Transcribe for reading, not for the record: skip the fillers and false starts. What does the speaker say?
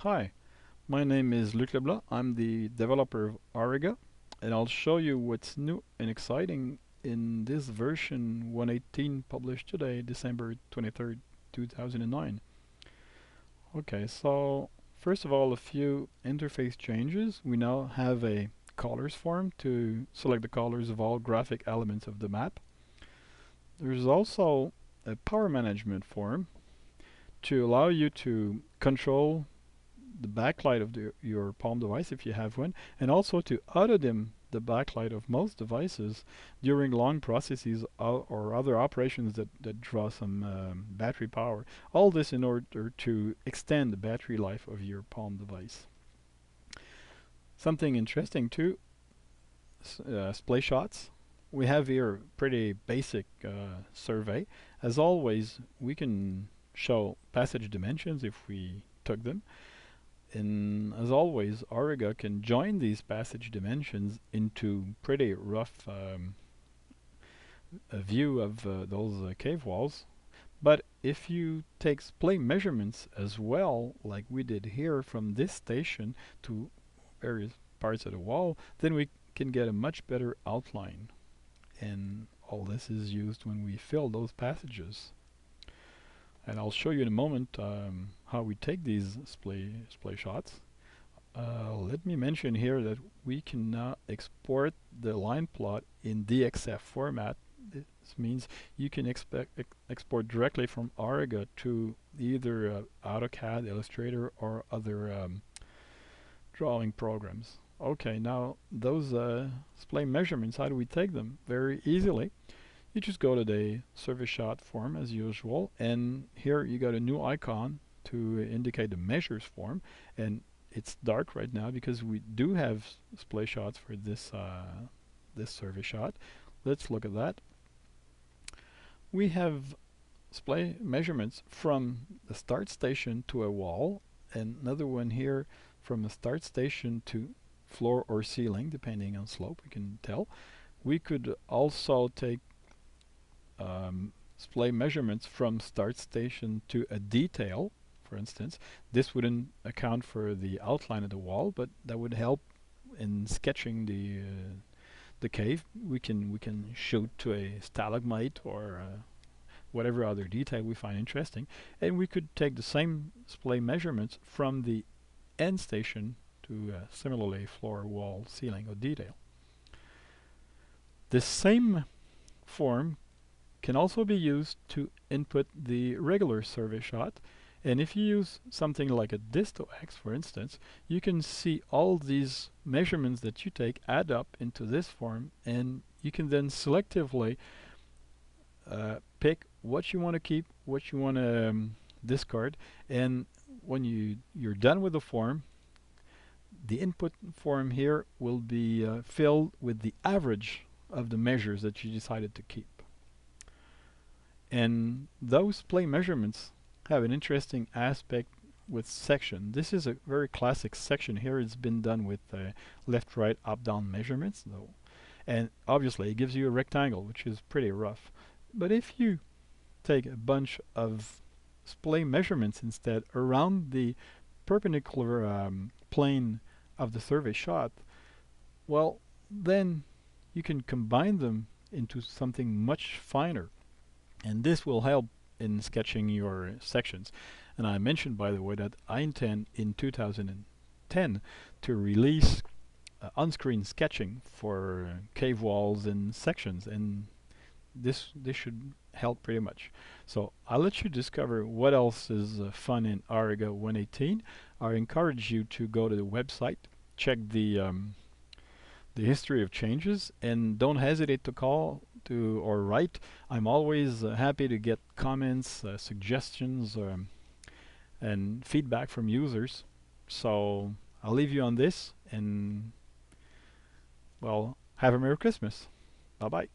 Hi, my name is Luc Leblanc. I'm the developer of Auriga, and I'll show you what's new and exciting in this version 118 published today, December 23rd, 2009. Okay, so first of all, a few interface changes. We now have a colors form to select the colors of all graphic elements of the map. There's also a power management form to allow you to control the backlight of your Palm device if you have one, and also to auto-dim the backlight of most devices during long processes or other operations that draw some battery power. All this in order to extend the battery life of your Palm device. Something interesting too, splay shots. We have here a pretty basic survey. As always, we can show passage dimensions if we took them. And as always, Auriga can join these passage dimensions into pretty rough a view of those cave walls. But if you take splay measurements as well, like we did here from this station to various parts of the wall, then we can get a much better outline. And all this is used when we fill those passages. And I'll show you in a moment how we take these splay shots. Let me mention here that we can now export the line plot in DXF format. This means you can export directly from Auriga to either AutoCAD, Illustrator, or other drawing programs. Okay, now those splay measurements, how do we take them? Very easily. You just go to the survey shot form as usual, and here you got a new icon to indicate the measures form, and it's dark right now because we do have splay shots for this this survey shot. Let's look at that. We have splay measurements from the start station to a wall, and another one here from the start station to floor or ceiling, depending on slope, we can tell. We could also take splay measurements from start station to a detail, for instance. This wouldn't account for the outline of the wall, but that would help in sketching the cave. We can shoot to a stalagmite or whatever other detail we find interesting, and we could take the same splay measurements from the end station to similarly floor, wall, ceiling, or detail. This same form can also be used to input the regular survey shot, and if you use something like a Disto-X, for instance, you can see all these measurements that you take add up into this form, and you can then selectively pick what you want to keep, what you want to discard, and when you're done with the form, the input form here will be filled with the average of the measures that you decided to keep. And those splay measurements have an interesting aspect with section. This is a very classic section here. It's been done with left, right, up, down measurements, though. And obviously it gives you a rectangle, which is pretty rough. But if you take a bunch of splay measurements instead around the perpendicular plane of the survey shot, well, then you can combine them into something much finer. And this will help in sketching your sections. And I mentioned, by the way, that I intend in 2010 to release on-screen sketching for cave walls and sections, and this should help pretty much. So I'll let you discover what else is fun in Auriga 118. I encourage you to go to the website, check the history of changes, and don't hesitate to call to or write. I'm always happy to get comments, suggestions, and feedback from users. So I'll leave you on this, and well, have a Merry Christmas. Bye bye.